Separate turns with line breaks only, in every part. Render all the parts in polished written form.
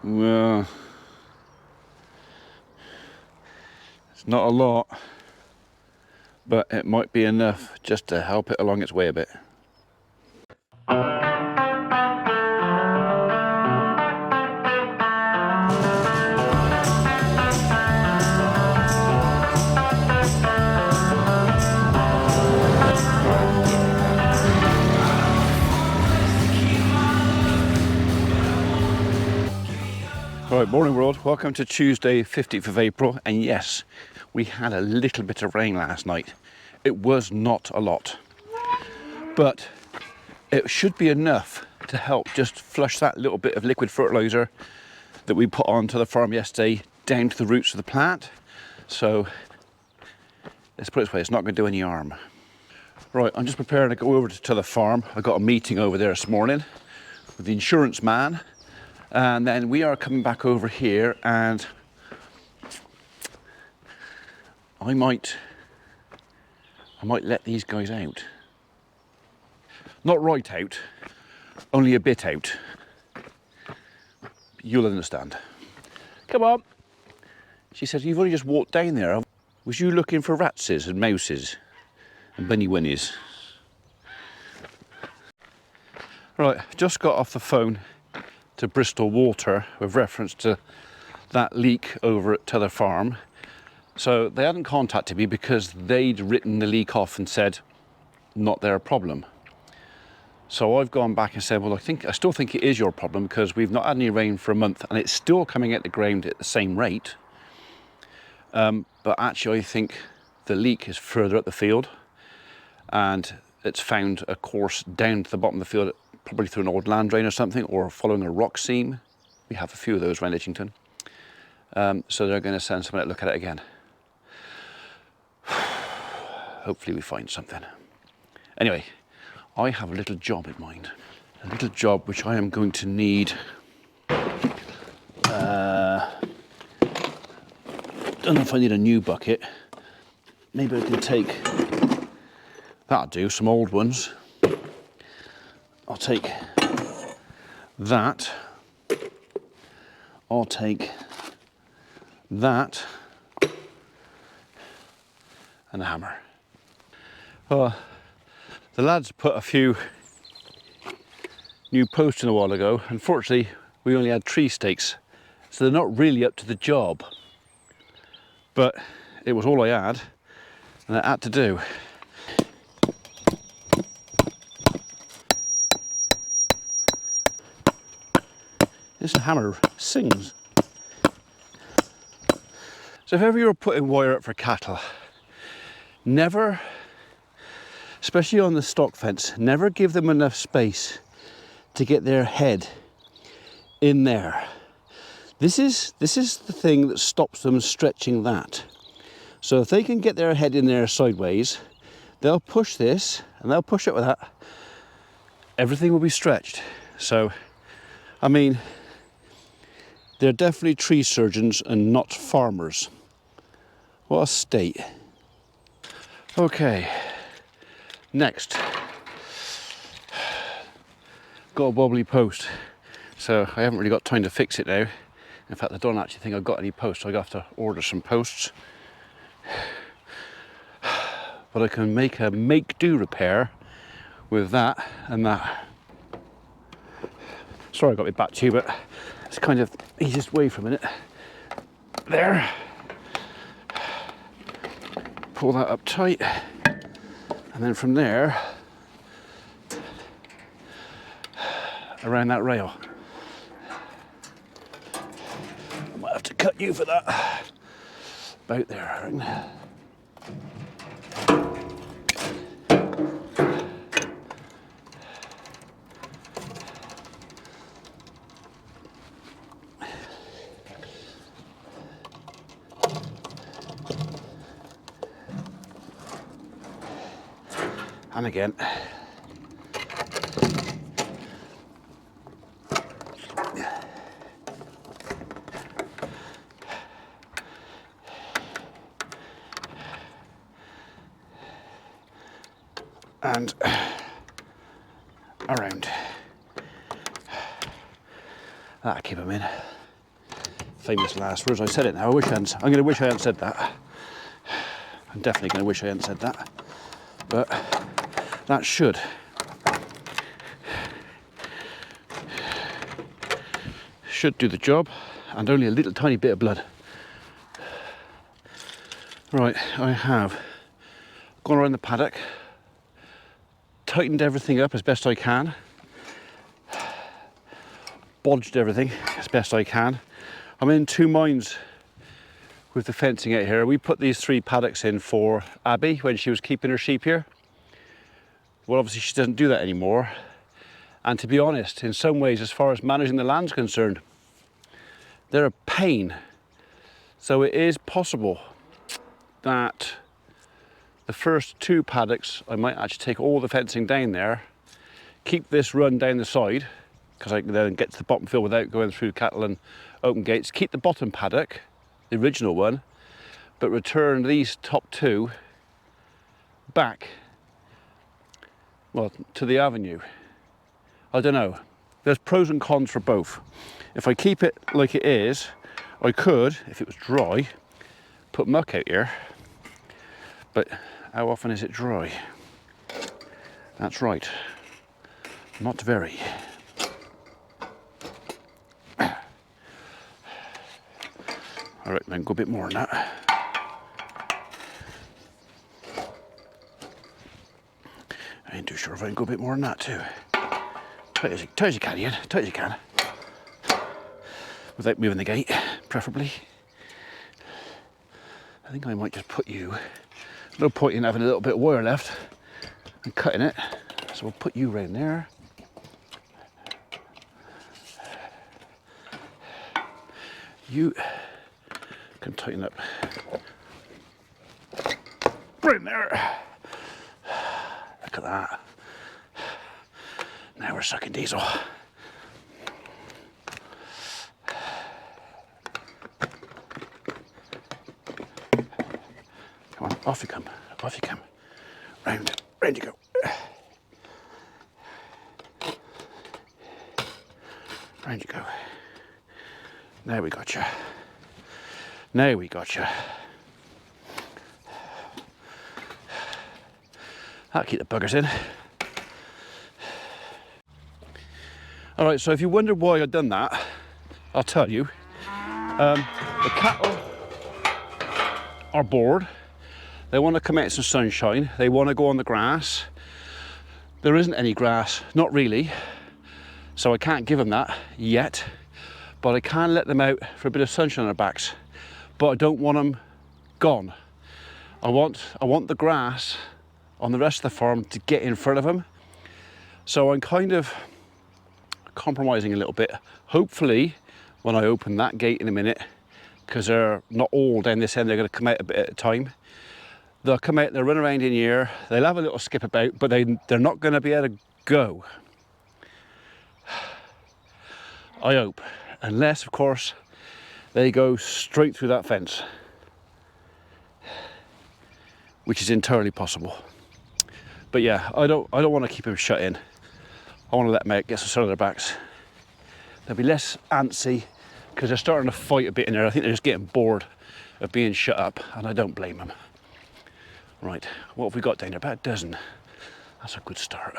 Well, it's not a lot, but it might be enough just to help it along its way a bit. Right, morning world, welcome to Tuesday 15th of April, and yes, we had a little bit of rain last night. It was not a lot, but it should be enough to help just flush that little bit of liquid fertilizer that we put onto the farm yesterday down to the roots of the plant. So let's put it this way, it's not going to do any harm. Right, I'm just preparing to go over to the farm. I got a meeting over there this morning with the insurance man. And then we are coming back over here, and I might let these guys out. Not right out, only a bit out. You'll understand. Come on. She said, you've only just walked down there. Was you looking for ratses and mouses and bunny winnies? Right, just got off the phone to Bristol Water with reference to that leak over at Tether Farm. So they hadn't contacted me because they'd written the leak off and said not their problem. So I've gone back and said, well, I still think it is your problem because we've not had any rain for a month and it's still coming out the ground at the same rate. But actually I think the leak is further up the field, and it's found a course down to the bottom of the field, probably through an old land drain or something, or following a rock seam. We have a few of those around Itchington. So they're going to send someone to look at it again. Hopefully we find something. Anyway, I have a little job in mind. A little job which I am going to need. Don't know if I need a new bucket. Maybe I can take, that'll do, some old ones. I'll take that. I'll take that. And a hammer. Well, the lads put a few new posts in a while ago. Unfortunately, we only had tree stakes, so they're not really up to the job. But it was all I had, and I had to do. This hammer sings. So if ever you're putting wire up for cattle, never, especially on the stock fence, never give them enough space to get their head in there. This is the thing that stops them stretching that. So if they can get their head in there sideways, they'll push this and they'll push it with that. Everything will be stretched. So, I mean, they're definitely tree surgeons and not farmers. What a state. Okay, next. Got a wobbly post. So I haven't really got time to fix it now. In fact, I don't actually think I've got any posts, so I have to order some posts. But I can make a make-do repair with that and that. Sorry I got my back to you, but it's kind of the easiest way for a minute. There. Pull that up tight. And then from there, around that rail. I might have to cut you for that. About there, I reckon. And again. And around. That'll keep them in. Famous last words. I said it now. I'm going to wish I hadn't said that. I'm definitely going to wish I hadn't said that. But that should do the job, and only a little tiny bit of blood. Right, I have gone around the paddock, tightened everything up as best I can, bodged everything as best I can. I'm in two minds with the fencing out here. We put these 3 paddocks in for Abby when she was keeping her sheep here. Well, obviously she doesn't do that anymore. And to be honest, in some ways, as far as managing the land's concerned, they're a pain. So it is possible that the first 2 paddocks, I might actually take all the fencing down there, keep this run down the side, because I can then get to the bottom fill without going through cattle and open gates, keep the bottom paddock, the original one, but return these top 2 back, well, to the avenue. I don't know. There's pros and cons for both. If I keep it like it is, I could, if it was dry, put muck out here. But how often is it dry? That's right. Not very. I reckon I can go a bit more than that. I ain't too sure if I can go a bit more than that too. Tight as you can, Ian. Tight as you can. Without moving the gate, preferably. I think I might just put you. No point in having a little bit of wire left and cutting it. So we'll put you right there. You can tighten up right in there. Look at that. Now we're sucking diesel. Come on, off you come, off you come. Round you go. Round you go. Now we got you. Now we got you. That'll keep the buggers in. All right, so if you wonder why I've done that, I'll tell you. The cattle are bored. They want to come out some sunshine. They want to go on the grass. There isn't any grass, not really. So I can't give them that yet, but I can let them out for a bit of sunshine on their backs. But I don't want them gone. I want the grass on the rest of the farm to get in front of them. So I'm kind of compromising a little bit. Hopefully, when I open that gate in a minute, because they're not all down this end, they're going to come out a bit at a time. They'll come out, they'll run around in here, they'll have a little skip about, but they're not going to be able to go. I hope. Unless, of course, they go straight through that fence, which is entirely possible. But yeah, I don't want to keep them shut in. I want to let them out, get some sun on their backs. They'll be less antsy because they're starting to fight a bit in there. I think they're just getting bored of being shut up, and I don't blame them. Right, what have we got down there? About a dozen. That's a good start.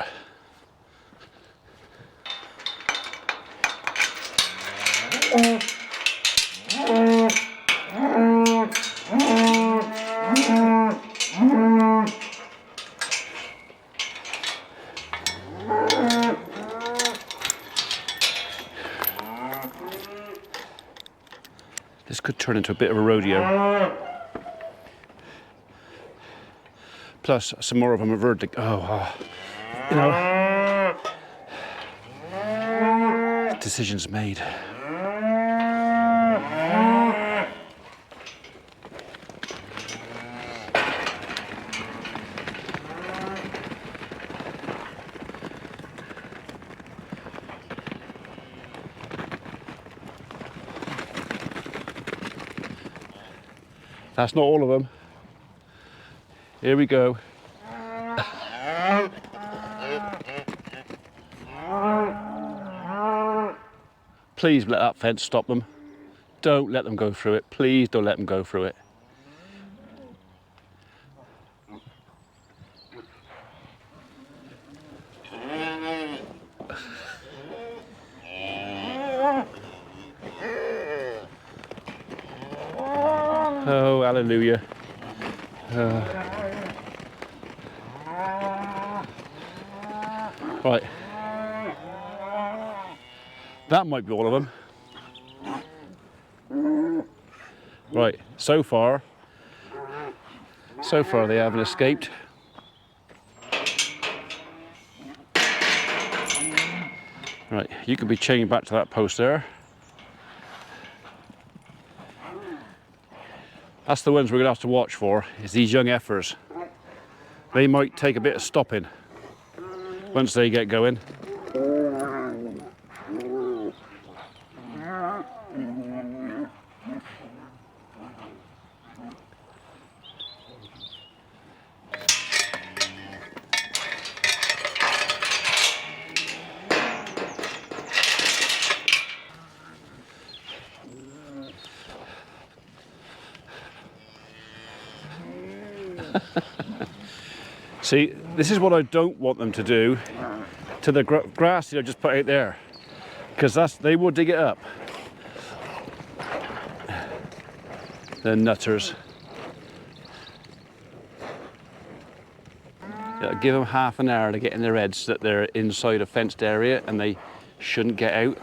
This could turn into a bit of a rodeo. Plus, some more of them have heard the, you know, decisions made. That's not all of them. Here we go. Please let that fence stop them. Don't let them go through it. Please don't let them go through it. Oh, hallelujah. Right. That might be all of them. Right, so far they haven't escaped. Right, you can be chained back to that post there. That's the ones we're going to have to watch for, is these young heifers. They might take a bit of stopping once they get going. See, this is what I don't want them to do to the grass that I just put out there, because they will dig it up. The nutters. Yeah, give them half an hour to get in their heads that they're inside a fenced area and they shouldn't get out.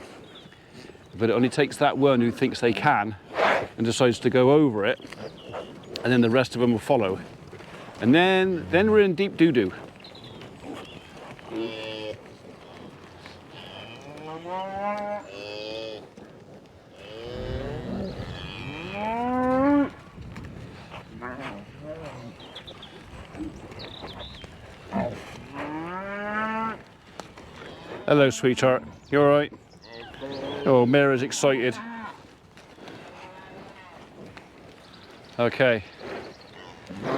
But it only takes that one who thinks they can and decides to go over it, and then the rest of them will follow. And then we're in deep doo-doo. Hello, sweetheart. You all right? Oh, Mira's excited. Okay.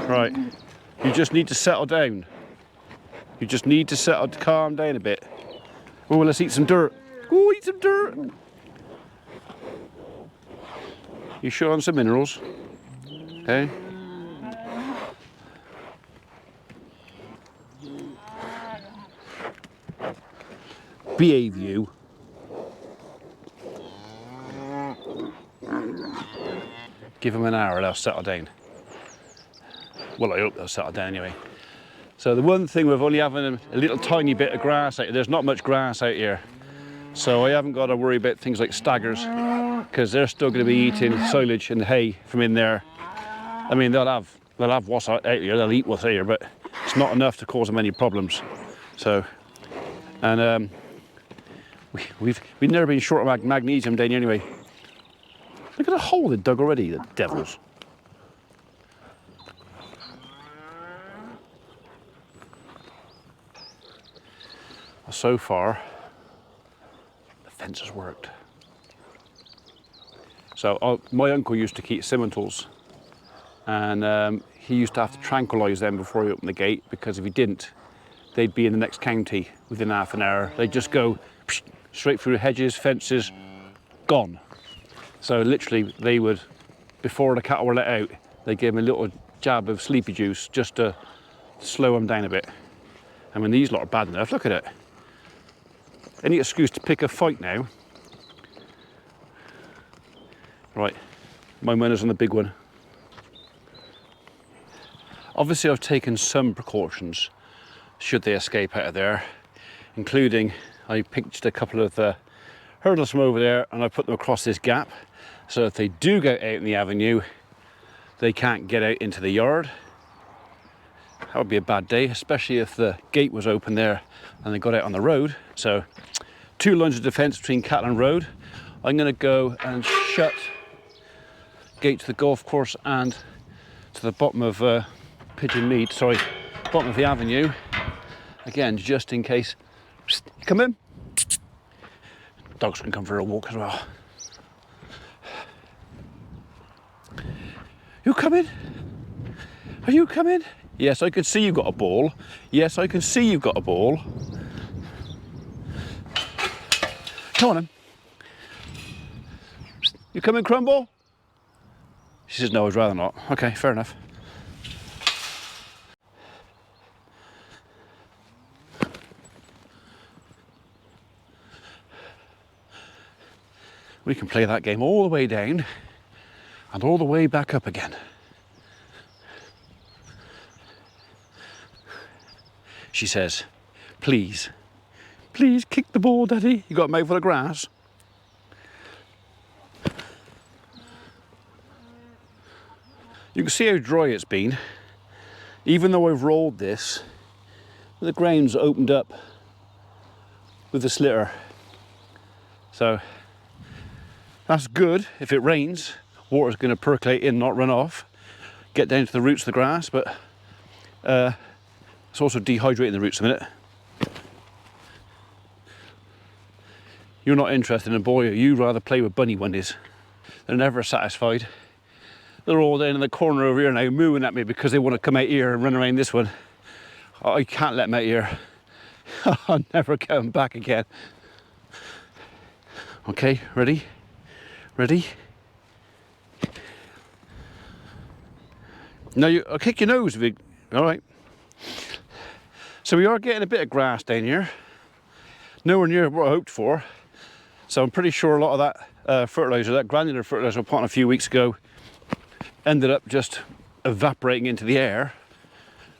Right. You just need to settle down. You just need to calm down a bit. Oh, let's eat some dirt. Oh, eat some dirt. You sure on some minerals? Okay. Behave, you. Give them an hour, they'll settle down. Well, I hope they'll settle down anyway. So the one thing with only having a little tiny bit of grass out here, there's not much grass out here. So I haven't got to worry about things like staggers, because they're still going to be eating silage and hay from in there. I mean, they'll have what's out here, they'll eat what's here, but it's not enough to cause them any problems. So, and we've never been short of magnesium down here anyway. Look at the hole they dug already, the devils. So far, the fence has worked. So my uncle used to keep simmentals, and he used to have to tranquilise them before he opened the gate, because if he didn't, they'd be in the next county within half an hour. They'd just go straight through hedges, fences, gone. So literally they would, before the cattle were let out, they gave them a little jab of sleepy juice just to slow them down a bit. I mean, these lot are bad enough, look at it. Any excuse to pick a fight now. Right, my manners on the big one. Obviously I've taken some precautions should they escape out of there, including I picked a couple of hurdles from over there and I put them across this gap, so if they do go out in the avenue, they can't get out into the yard. That would be a bad day, especially if the gate was open there and they got out on the road. So 2 lines of defence between cattle and road. I'm going to go and shut gate to the golf course and to the bottom of Pigeon Mead, sorry, bottom of the avenue. Again, just in case. Come in. Dogs can come for a walk as well. You coming? Are you coming? Yes, I can see you've got a ball. Yes, I can see you've got a ball. Come on then. You coming, Crumble? She says, no, I'd rather not. Okay, fair enough. We can play that game all the way down and all the way back up again. She says, please, please kick the ball, Daddy. You got a mouthful of grass. You can see how dry it's been. Even though I've rolled this, the ground's opened up with the slitter. So that's good. If it rains, water's going to percolate in, not run off, get down to the roots of the grass, but it's also dehydrating the roots a minute. You're not interested in a boy, you'd rather play with bunny bunnies. They're never satisfied. They're all down in the corner over here now mooing at me because they want to come out here and run around this one. I can't let them out here. I'll never get them back again. Okay, ready? Ready? Now I'll kick your nose, Vig. All right. So we are getting a bit of grass down here. Nowhere near what I hoped for. So I'm pretty sure a lot of that fertiliser, that granular fertiliser I put on a few weeks ago, ended up just evaporating into the air,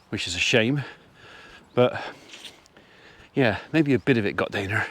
which is a shame. But yeah, maybe a bit of it got down here.